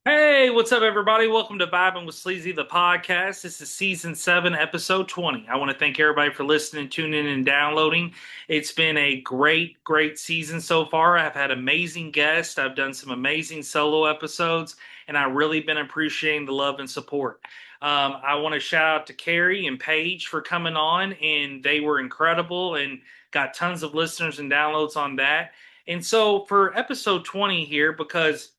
Hey, what's up, everybody? Welcome to Vibing with Sleazy, the podcast. This is season 7, episode 20. I want to thank everybody for listening, tuning in, and downloading. It's been a great season so far. I've had amazing guests, I've done some amazing solo episodes, and I've really been appreciating the love and support. I want to shout out to Carrie and Paige for coming on, and they were incredible and got tons of listeners and downloads on that. And so for episode 20 here, because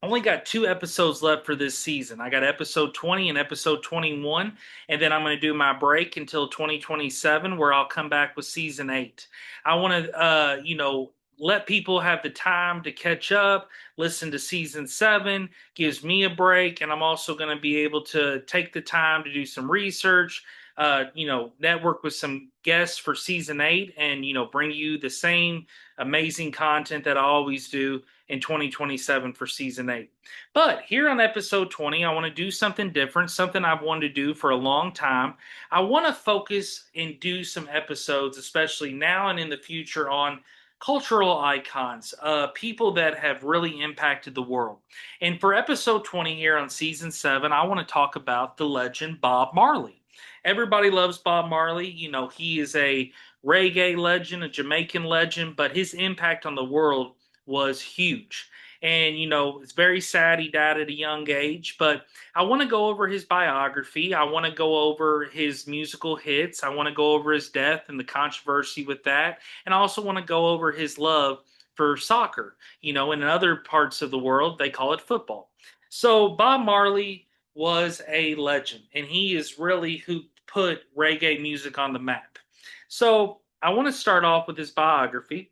only got 2 episodes left for this season. I got episode 20 and episode 21, and then I'm going to do my break until 2027, where I'll come back with season 8. I want to, let people have the time to catch up, listen to season 7, gives me a break, and I'm also going to be able to take the time to do some research, network with some guests for season 8, and, bring you the same amazing content that I always do in 2027 for season 8. But here on episode 20, I want to do something different, something I've wanted to do for a long time. I want to focus and do some episodes, especially now and in the future, on cultural icons, people that have really impacted the world. And for episode 20 here on season 7, I want to talk about the legend Bob Marley. Everybody loves Bob Marley. He is a reggae legend, a Jamaican legend, but his impact on the world was huge. And, it's very sad he died at a young age, but I want to go over his biography. I want to go over his musical hits. I want to go over his death and the controversy with that. And I also want to go over his love for soccer. In other parts of the world, they call it football. So, Bob Marley was a legend, and he is really who put reggae music on the map. So, I want to start off with his biography.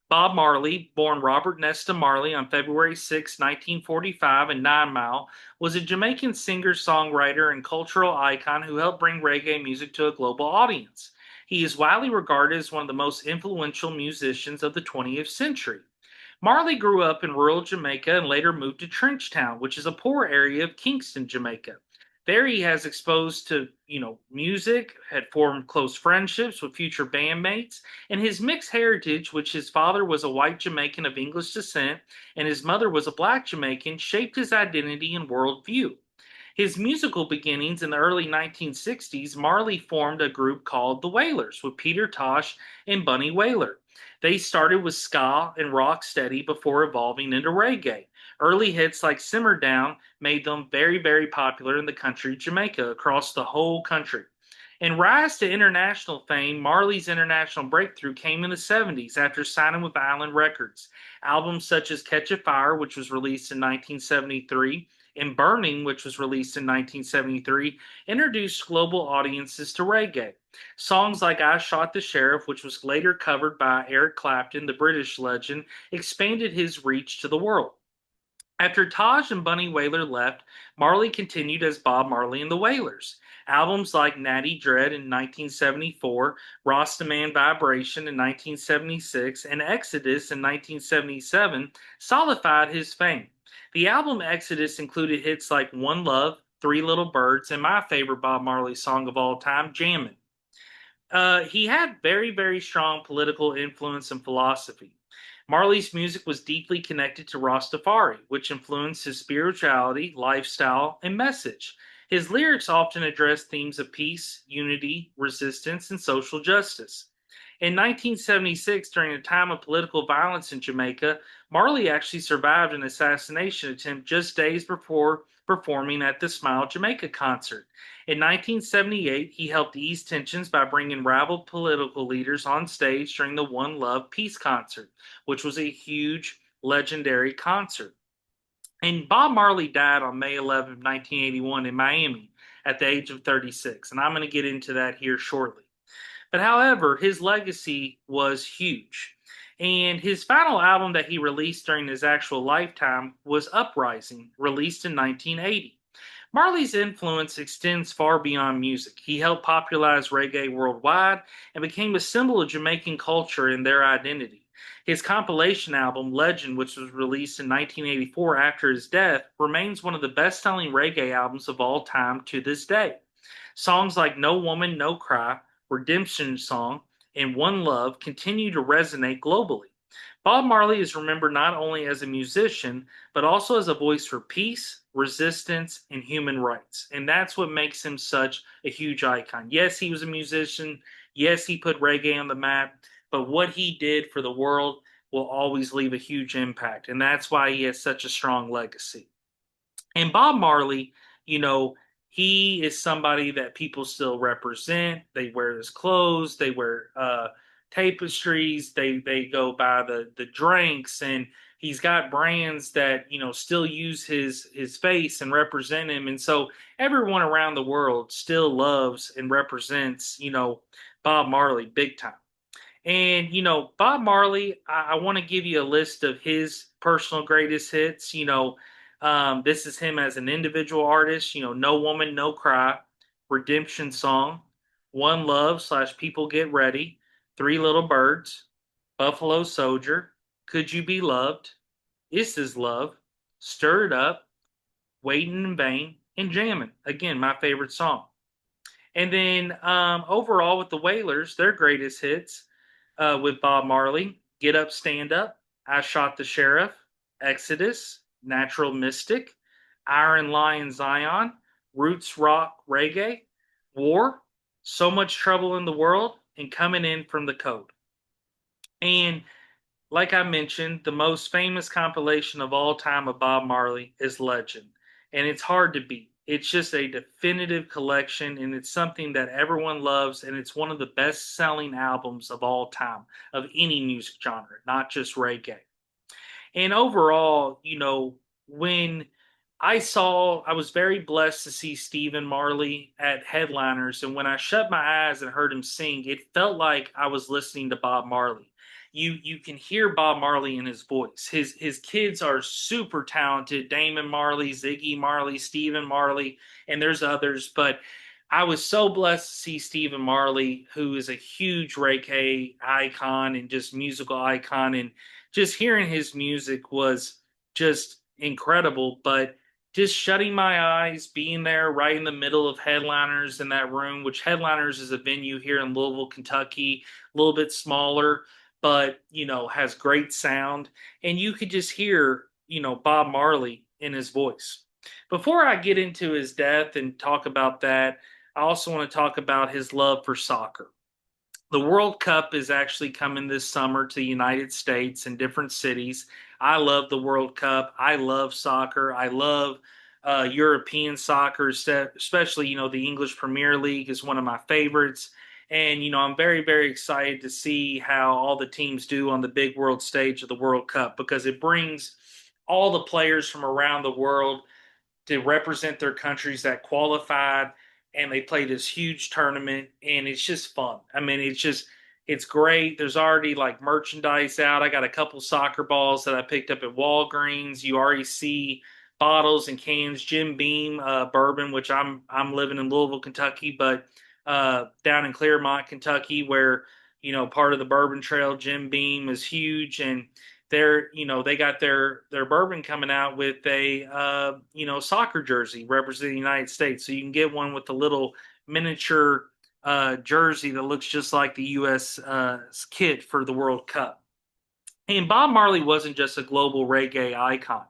Bob Marley, born Robert Nesta Marley on February 6, 1945, in Nine Mile, was a Jamaican singer, songwriter, and cultural icon who helped bring reggae music to a global audience. He is widely regarded as one of the most influential musicians of the 20th century. Marley grew up in rural Jamaica and later moved to Trenchtown, which is a poor area of Kingston, Jamaica. There he has exposed to, music, had formed close friendships with future bandmates, and his mixed heritage, which his father was a white Jamaican of English descent and his mother was a black Jamaican, shaped his identity and worldview. His musical beginnings in the early 1960s, Marley formed a group called the Wailers with Peter Tosh and Bunny Wailer. They started with ska and rock steady before evolving into reggae. Early hits like Simmer Down made them very popular in the country of Jamaica across the whole country. And rise to international fame, Marley's international breakthrough came in the 70s after signing with Island Records. Albums such as Catch a Fire, which was released in 1973, and Burning, which was released in 1973, introduced global audiences to reggae. Songs like I Shot the Sheriff, which was later covered by Eric Clapton, the British legend, expanded his reach to the world. After Taj and Bunny Wailer left, Marley continued as Bob Marley and the Wailers. Albums like Natty Dread in 1974, Rastaman Vibration in 1976, and Exodus in 1977 solidified his fame. The album Exodus included hits like One Love, Three Little Birds, and my favorite Bob Marley song of all time, Jammin'. He had very strong political influence and philosophy. Marley's music was deeply connected to Rastafari, which influenced his spirituality, lifestyle, and message. His lyrics often addressed themes of peace, unity, resistance, and social justice. In 1976, during a time of political violence in Jamaica, Marley actually survived an assassination attempt just days before performing at the Smile Jamaica concert. In 1978, he helped ease tensions by bringing rival political leaders on stage during the One Love Peace concert, which was a huge, legendary concert. And Bob Marley died on May 11th, 1981, in Miami at the age of 36. And I'm going to get into that here shortly. But however, his legacy was huge. And his final album that he released during his actual lifetime was Uprising, released in 1980. Marley's influence extends far beyond music. He helped popularize reggae worldwide and became a symbol of Jamaican culture and their identity. His compilation album, Legend, which was released in 1984 after his death, remains one of the best selling reggae albums of all time to this day. Songs like No Woman, No Cry, Redemption Song, and One Love continue to resonate globally. Bob Marley is remembered not only as a musician, but also as a voice for peace, resistance, and human rights. And that's what makes him such a huge icon. Yes, he was a musician. Yes, he put reggae on the map. But what he did for the world will always leave a huge impact. And that's why he has such a strong legacy. And Bob Marley, you know, he is somebody that people still represent. They wear his clothes, they wear tapestries, they go by the drinks, and he's got brands that still use his face and represent him. And so everyone around the world still loves and represents Bob Marley big time. And Bob Marley, I want to give you a list of his personal greatest hits. This is him as an individual artist. No Woman, No Cry, Redemption Song, One Love slash People Get Ready, Three Little Birds, Buffalo Soldier, Could You Be Loved, This Is Love, Stir It Up, Waiting in Vain, and Jammin'. Again, my favorite song. And then overall with the Wailers, their greatest hits with Bob Marley, Get Up, Stand Up, I Shot the Sheriff, Exodus, Natural Mystic, Iron Lion Zion, Roots Rock Reggae, War, So Much Trouble in the World, and Coming In from the Code. And like I mentioned, the most famous compilation of all time of Bob Marley is Legend. And it's hard to beat. It's just a definitive collection, and it's something that everyone loves, and it's one of the best selling albums of all time of any music genre, not just reggae. And overall, when I was very blessed to see Stephen Marley at Headliners, and when I shut my eyes and heard him sing, it felt like I was listening to Bob Marley. You can hear Bob Marley in his voice. His kids are super talented. Damon Marley, Ziggy Marley, Stephen Marley, and there's others, but I was so blessed to see Stephen Marley, who is a huge reggae icon and just musical icon, and just hearing his music was just incredible. But just shutting my eyes, being there right in the middle of Headliners in that room, which Headliners is a venue here in Louisville, Kentucky, a little bit smaller, but has great sound, and you could just hear Bob Marley in his voice. Before I get into his death and talk about that, I also want to talk about his love for soccer. The World Cup is actually coming this summer to the United States in different cities. I love the World Cup. I love soccer. I love European soccer, especially the English Premier League is one of my favorites. And I'm very, very excited to see how all the teams do on the big world stage of the World Cup, because it brings all the players from around the world to represent their countries that qualified, and they play this huge tournament, and it's just fun. I mean, it's great. There's already like merchandise out. I got a couple soccer balls that I picked up at Walgreens. You already see bottles and cans, Jim Beam bourbon, which I'm living in Louisville, Kentucky, but down in Claremont, Kentucky, where part of the Bourbon Trail, Jim Beam is huge, and they got their bourbon coming out with a soccer jersey representing the United States, so you can get one with a little miniature jersey that looks just like the U.S. Kit for the World Cup. And Bob Marley wasn't just a global reggae icon.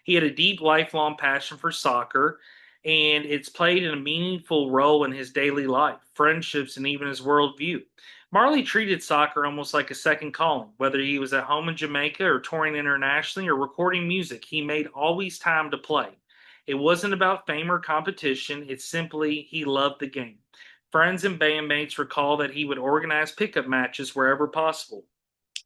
He had a deep, lifelong passion for soccer, and it's played a meaningful role in his daily life, friendships, and even his worldview. Marley treated soccer almost like a second calling. Whether he was at home in Jamaica or touring internationally or recording music, he made always time to play. It wasn't about fame or competition, it's simply he loved the game. Friends and bandmates recall that he would organize pickup matches wherever possible,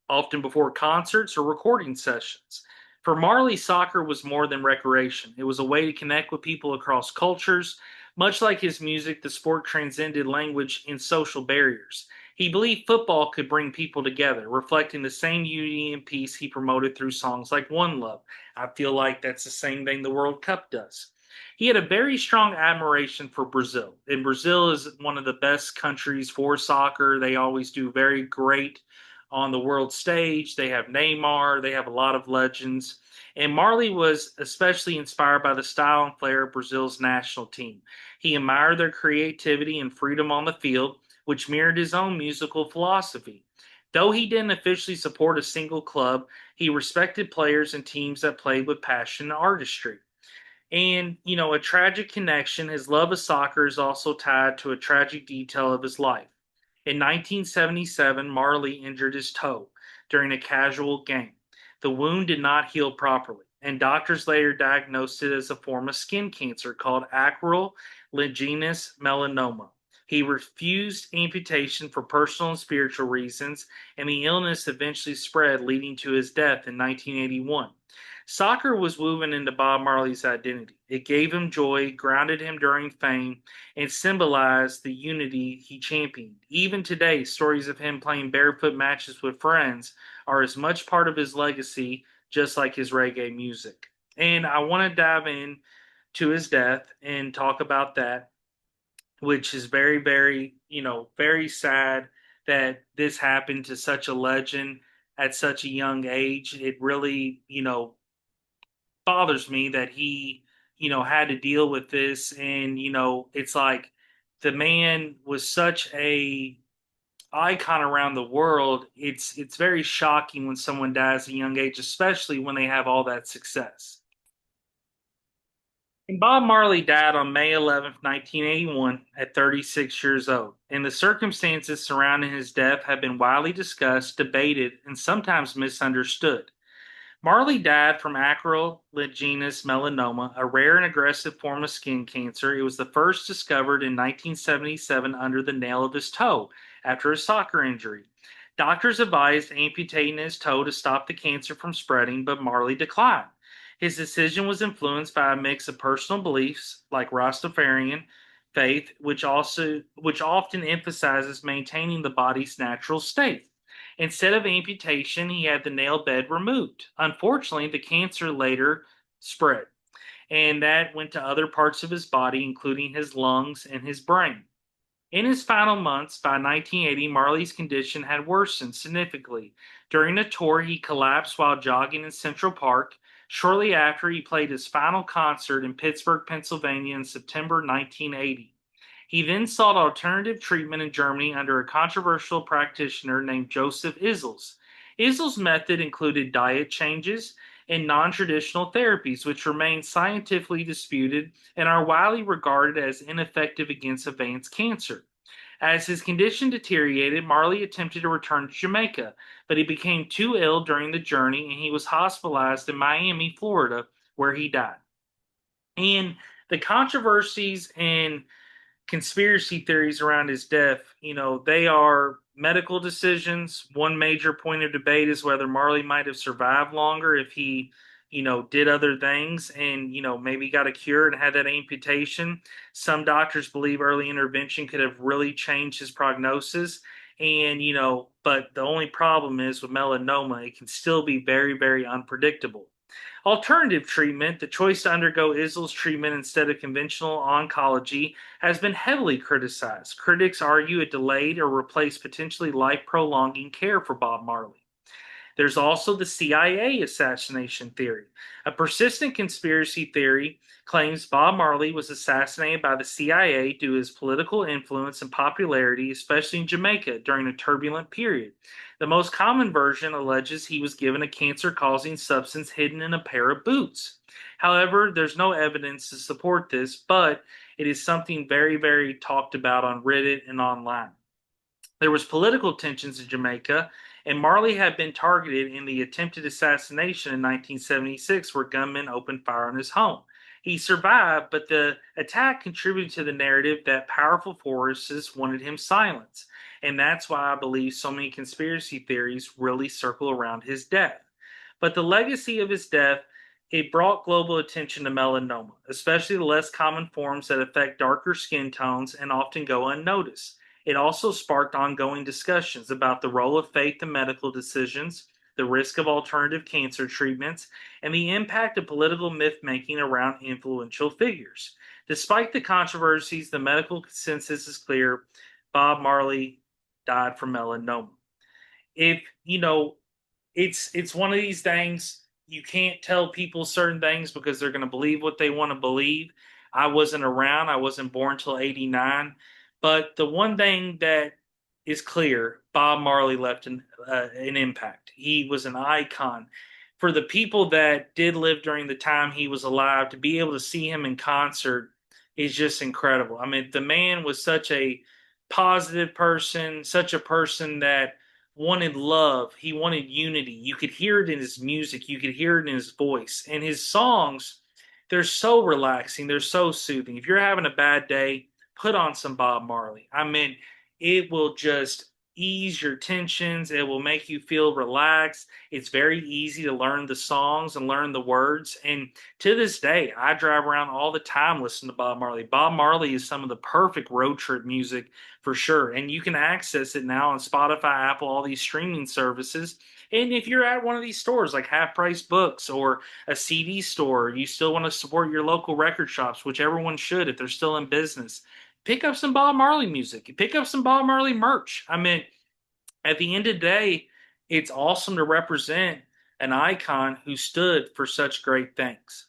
often before concerts or recording sessions. For Marley, soccer was more than recreation. It was a way to connect with people across cultures. Much like his music, the sport transcended language and social barriers. He believed football could bring people together, reflecting the same unity and peace he promoted through songs like One Love. I feel like that's the same thing the World Cup does. He had a very strong admiration for Brazil, and Brazil is one of the best countries for soccer. They always do very great on the world stage. They have Neymar, they have a lot of legends. And Marley was especially inspired by the style and flair of Brazil's national team. He admired their creativity and freedom on the field, which mirrored his own musical philosophy. Though he didn't officially support a single club, he respected players and teams that played with passion and artistry. And, a tragic connection, his love of soccer is also tied to a tragic detail of his life. In 1977, Marley injured his toe during a casual game. The wound did not heal properly, and doctors later diagnosed it as a form of skin cancer called acral ligneous melanoma. He refused amputation for personal and spiritual reasons, and the illness eventually spread, leading to his death in 1981. Soccer was woven into Bob Marley's identity. It gave him joy, grounded him during fame, and symbolized the unity he championed. Even today, stories of him playing barefoot matches with friends are as much part of his legacy, just like his reggae music. And I want to dive in to his death and talk about that, which is very, very, very sad that this happened to such a legend at such a young age. It really, bothers me that he, had to deal with this. And, it's like the man was such a icon around the world. It's very shocking when someone dies at a young age, especially when they have all that success. And Bob Marley died on May 11th, 1981, at 36 years old, and the circumstances surrounding his death have been widely discussed, debated, and sometimes misunderstood. Marley died from acral ligneous melanoma, a rare and aggressive form of skin cancer. It was the first discovered in 1977 under the nail of his toe after a soccer injury. Doctors advised amputating his toe to stop the cancer from spreading, but Marley declined. His decision was influenced by a mix of personal beliefs like Rastafarian faith, which often emphasizes maintaining the body's natural state. Instead of amputation, he had the nail bed removed. Unfortunately, the cancer later spread, and that went to other parts of his body, including his lungs and his brain. In his final months, by 1980, Marley's condition had worsened significantly. During a tour, he collapsed while jogging in Central Park. Shortly after, he played his final concert in Pittsburgh, Pennsylvania in September 1980. He then sought alternative treatment in Germany under a controversial practitioner named Joseph Isels. Isels' method included diet changes and non traditional therapies, which remain scientifically disputed and are widely regarded as ineffective against advanced cancer. As his condition deteriorated, Marley attempted to return to Jamaica, but he became too ill during the journey and he was hospitalized in Miami, Florida, where he died. And the controversies and conspiracy theories around his death, they are medical decisions. One major point of debate is whether Marley might have survived longer if he, did other things and, maybe got a cure and had that amputation. Some doctors believe early intervention could have really changed his prognosis. And, but the only problem is with melanoma, it can still be very, very unpredictable. Alternative treatment, the choice to undergo Isel's treatment instead of conventional oncology, has been heavily criticized. Critics argue it delayed or replaced potentially life prolonging care for Bob Marley. There's also the CIA assassination theory. A persistent conspiracy theory claims Bob Marley was assassinated by the CIA due to his political influence and popularity, especially in Jamaica during a turbulent period. The most common version alleges he was given a cancer causing substance hidden in a pair of boots. However, there's no evidence to support this, but it is something very, very talked about on Reddit and online. There was political tensions in Jamaica, and Marley had been targeted in the attempted assassination in 1976 where gunmen opened fire on his home. He survived, but the attack contributed to the narrative that powerful forces wanted him silenced. And that's why I believe so many conspiracy theories really circle around his death. But the legacy of his death, it brought global attention to melanoma, especially the less common forms that affect darker skin tones and often go unnoticed. It also sparked ongoing discussions about the role of faith in medical decisions, the risk of alternative cancer treatments, and the impact of political myth making around influential figures. Despite the controversies, the medical consensus is clear: Bob Marley died from melanoma. If it's one of these things you can't tell people certain things because they're going to believe what they want to believe. I wasn't around. I wasn't born till 89. But the one thing that is clear. Bob Marley left an impact. He was an icon. For the people that did live during the time he was alive, to be able to see him in concert is just incredible. I mean, the man was such a positive person, such a person that wanted love. He wanted unity. You could hear it in his music, you could hear it in his voice. And his songs, they're so relaxing, they're so soothing. If you're having a bad day, put on some Bob Marley. I mean, it will just ease your tensions. It will make you feel relaxed. It's very easy to learn the songs and learn the words. And to this day, I drive around all the time listening to Bob Marley. Bob Marley is some of the perfect road trip music for sure. And you can access it now on Spotify, Apple, all these streaming services. And if you're at one of these stores like Half Price Books or a CD store, you still want to support your local record shops, which everyone should if they're still in business. Pick up some Bob Marley music. Pick up some Bob Marley merch. I mean, at the end of the day, it's awesome to represent an icon who stood for such great things.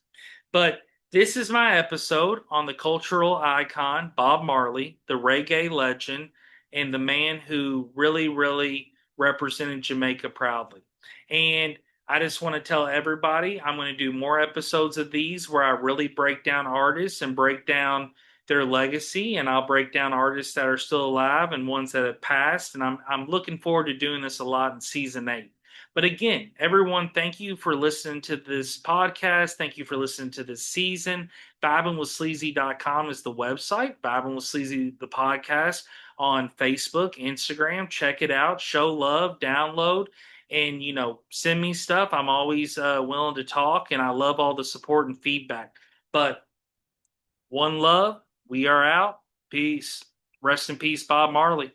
But this is my episode on the cultural icon, Bob Marley, the reggae legend, and the man who really, really represented Jamaica proudly. And I just want to tell everybody I'm going to do more episodes of these where I really break down artists and break down their legacy, and I'll break down artists that are still alive and ones that have passed. And I'm looking forward to doing this a lot in season 8. But again, everyone, thank you for listening to this podcast. Thank you for listening to this season. Vibingwithsleazy.com is the website. Vibing with Sleazy, the podcast on Facebook, Instagram. Check it out. Show love, download, and send me stuff. I'm always willing to talk, and I love all the support and feedback. But one love. We are out. Peace. Rest in peace, Bob Marley.